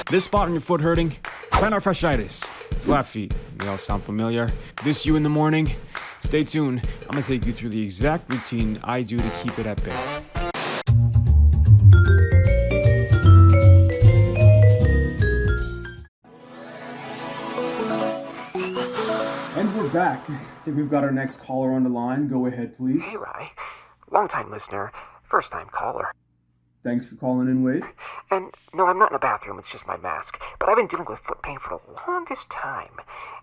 This spot on your foot hurting? Plantar Fasciitis. Flat feet. They all sound familiar. This you in the morning? Stay tuned. I'm gonna take you through the exact routine I do to keep it at bay. And we're back. I think we've got our next caller on the line. Go ahead, please. Hey, Rye. Long-time listener, first-time caller. Thanks for calling in, Wade. And no, I'm not in the bathroom, it's just my mask. But I've been dealing with foot pain for the longest time,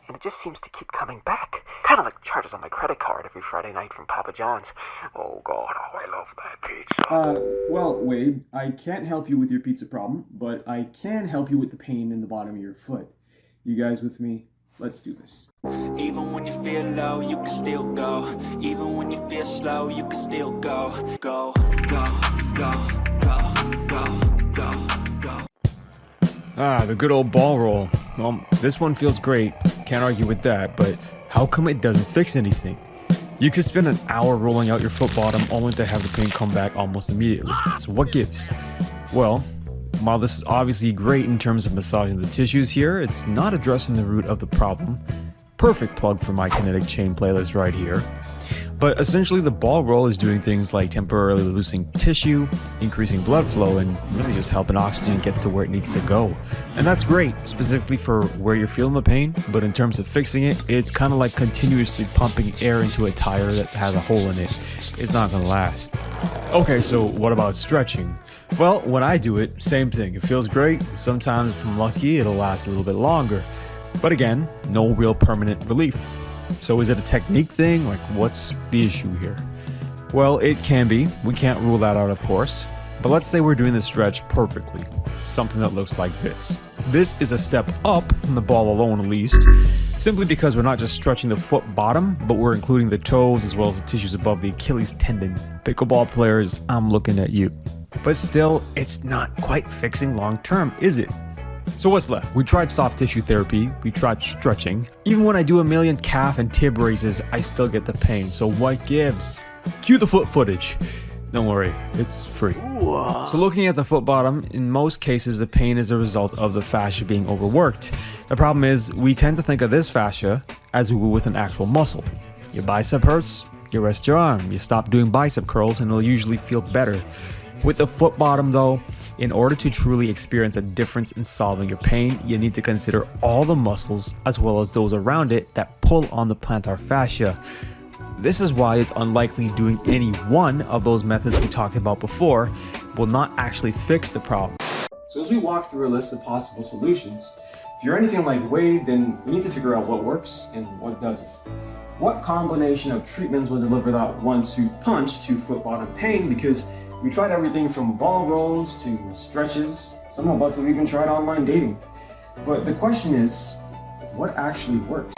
and it just seems to keep coming back. Kind of like charges on my credit card every Friday night from Papa John's. Oh, God, oh, I love that pizza. Well, Wade, I can't help you with your pizza problem, but I can help you with the pain in the bottom of your foot. You guys with me? Let's do this. Even when you feel low, you can still go. Even when you feel slow, you can still go. Go, go, go, go, go, go, go. The good old ball roll. Well, this one feels great. Can't argue with that, but how come it doesn't fix anything? You could spend an hour rolling out your foot bottom only to have the pain come back almost immediately. So what gives? Well, while this is obviously great in terms of massaging the tissues here, it's not addressing the root of the problem. Perfect plug for my kinetic chain playlist right here. But essentially the ball roll is doing things like temporarily loosening tissue, increasing blood flow, and really just helping oxygen get to where it needs to go. And that's great, specifically for where you're feeling the pain, but in terms of fixing it, it's kind of like continuously pumping air into a tire that has a hole in it. It's not gonna last. Okay, so what about stretching? Well, when I do it, same thing. It feels great. Sometimes if I'm lucky, it'll last a little bit longer. But again, no real permanent relief. So is it a technique thing? Like, what's the issue here? Well, it can be. We can't rule that out, of course. But let's say we're doing the stretch perfectly. Something that looks like this. This is a step up from the ball alone, at least. Simply because we're not just stretching the foot bottom, but we're including the toes as well as the tissues above the Achilles tendon. Pickleball players, I'm looking at you. But still, it's not quite fixing long term, is it? So what's left? We tried soft tissue therapy, we tried stretching. Even when I do a million calf and tib raises, I still get the pain. So what gives? Cue the foot footage. Don't worry, it's free. So looking at the foot bottom, in most cases the pain is a result of the fascia being overworked. The problem is, we tend to think of this fascia as we would with an actual muscle. Your bicep hurts, you rest your arm, you stop doing bicep curls and it'll usually feel better. With the foot bottom though, in order to truly experience a difference in solving your pain, you need to consider all the muscles as well as those around it that pull on the plantar fascia. This is why it's unlikely doing any one of those methods we talked about before will not actually fix the problem. So as we walk through a list of possible solutions, if you're anything like Wade, then we need to figure out what works and what doesn't. What combination of treatments will deliver that 1-2 punch to foot bottom pain? Because we tried everything from ball rolls to stretches. Some of us have even tried online dating. But the question is, what actually works?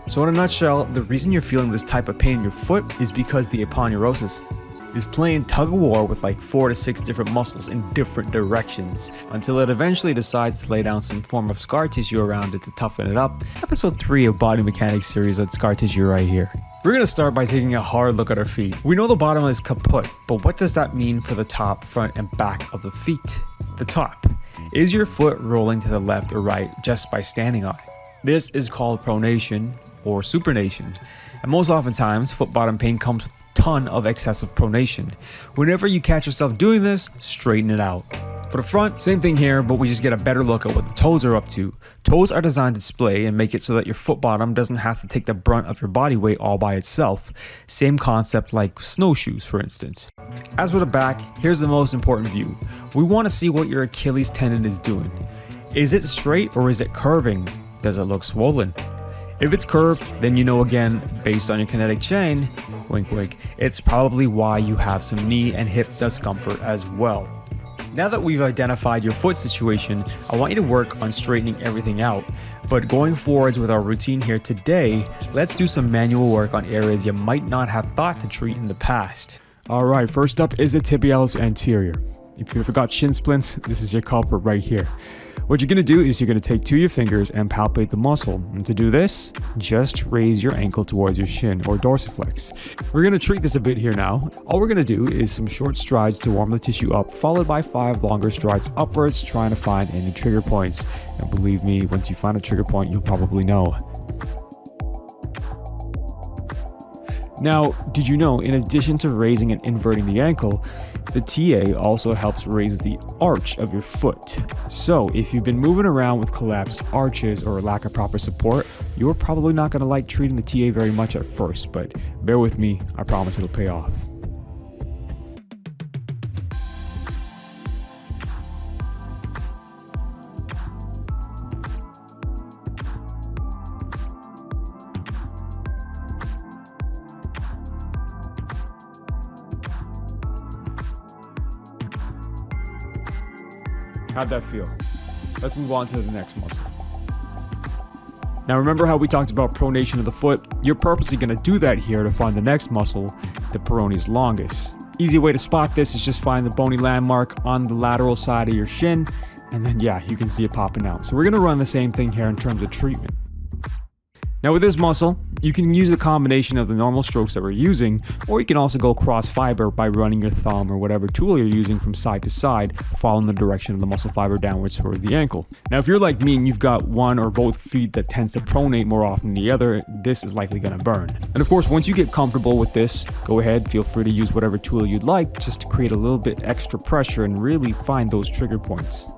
So in a nutshell, the reason you're feeling this type of pain in your foot is because the aponeurosis is playing tug-of-war with like 4 to 6 different muscles in different directions until it eventually decides to lay down some form of scar tissue around it to toughen it up. Episode 3 of Body Mechanics series on scar tissue right here. We're going to start by taking a hard look at our feet. We know the bottom is kaput, but what does that mean for the top, front, and back of the feet? The top. Is your foot rolling to the left or right just by standing on it? This is called pronation or supination. And most oftentimes, foot bottom pain comes with a ton of excessive pronation. Whenever you catch yourself doing this, straighten it out. For the front, same thing here, but we just get a better look at what the toes are up to. Toes are designed to display and make it so that your foot bottom doesn't have to take the brunt of your body weight all by itself. Same concept like snowshoes, for instance. As for the back, here's the most important view. We want to see what your Achilles tendon is doing. Is it straight or is it curving? Does it look swollen? If it's curved, then you know again, based on your kinetic chain, wink wink, it's probably why you have some knee and hip discomfort as well. Now that we've identified your foot situation, I want you to work on straightening everything out. But going forwards with our routine here today, let's do some manual work on areas you might not have thought to treat in the past. Alright, first up is the tibialis anterior. If you ever got shin splints, this is your culprit right here. What you're going to do is you're going to take two of your fingers and palpate the muscle. And to do this, just raise your ankle towards your shin or dorsiflex. We're going to treat this a bit here now. All we're going to do is some short strides to warm the tissue up, followed by 5 longer strides upwards, trying to find any trigger points. And believe me, once you find a trigger point, you'll probably know. Now, did you know, in addition to raising and inverting the ankle, the TA also helps raise the arch of your foot. So, if you've been moving around with collapsed arches or lack of proper support, you're probably not going to like treating the TA very much at first, but bear with me, I promise it'll pay off. How'd that feel? Let's move on to the next muscle. Now remember how we talked about pronation of the foot? You're purposely going to do that here to find the next muscle, the Peroneus longus. Easy way to spot this is just find the bony landmark on the lateral side of your shin, and then yeah, you can see it popping out. So we're going to run the same thing here in terms of treatment. Now with this muscle, you can use a combination of the normal strokes that we're using, or you can also go cross fiber by running your thumb or whatever tool you're using from side to side, following the direction of the muscle fiber downwards toward the ankle. Now if you're like me and you've got one or both feet that tends to pronate more often than the other, this is likely going to burn. And of course, once you get comfortable with this, go ahead, feel free to use whatever tool you'd like just to create a little bit extra pressure and really find those trigger points.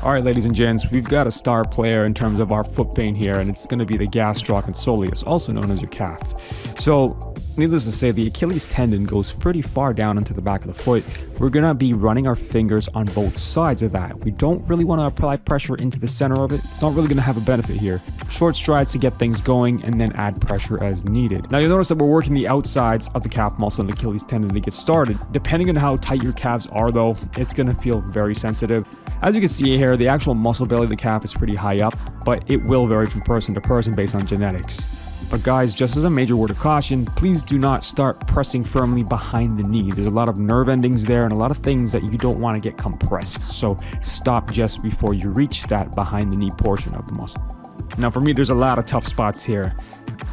Alright ladies and gents, we've got a star player in terms of our foot pain here, and it's going to be the gastroc and soleus, also known as your calf. So, needless to say, the Achilles tendon goes pretty far down into the back of the foot. We're going to be running our fingers on both sides of that. We don't really want to apply pressure into the center of it. It's not really going to have a benefit here. Short strides to get things going and then add pressure as needed. Now you'll notice that we're working the outsides of the calf muscle and the Achilles tendon to get started. Depending on how tight your calves are though, it's going to feel very sensitive. As you can see here, the actual muscle belly of the calf is pretty high up, but it will vary from person to person based on genetics. But guys, just as a major word of caution, please do not start pressing firmly behind the knee. There's a lot of nerve endings there and a lot of things that you don't want to get compressed. So stop just before you reach that behind the knee portion of the muscle. Now for me, there's a lot of tough spots here.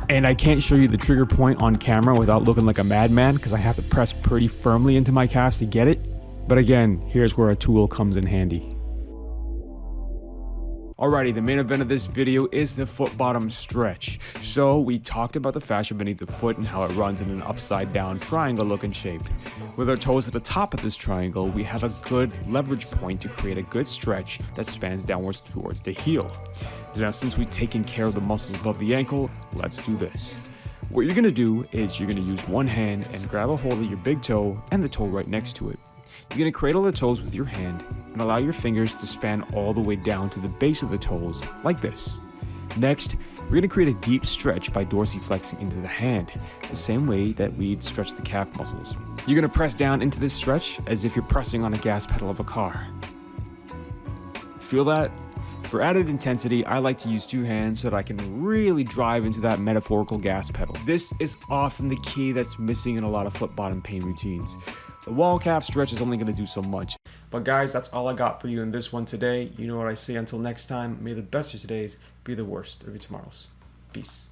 And I can't show you the trigger point on camera without looking like a madman because I have to press pretty firmly into my calves to get it. But again, here's where a tool comes in handy. Alrighty, the main event of this video is the foot bottom stretch. So we talked about the fascia beneath the foot and how it runs in an upside down triangle looking shape. With our toes at the top of this triangle, we have a good leverage point to create a good stretch that spans downwards towards the heel. Now since we've taken care of the muscles above the ankle, let's do this. What you're going to do is you're going to use one hand and grab a hold of your big toe and the toe right next to it. You're going to cradle the toes with your hand and allow your fingers to span all the way down to the base of the toes, like this. Next, we're going to create a deep stretch by dorsiflexing into the hand, the same way that we'd stretch the calf muscles. You're going to press down into this stretch as if you're pressing on a gas pedal of a car. Feel that? For added intensity, I like to use two hands so that I can really drive into that metaphorical gas pedal. This is often the key that's missing in a lot of foot bottom pain routines. The wall calf stretch is only going to do so much. But guys, that's all I got for you in this one today. You know what I say, until next time, may the best of today's be the worst of your tomorrows. Peace.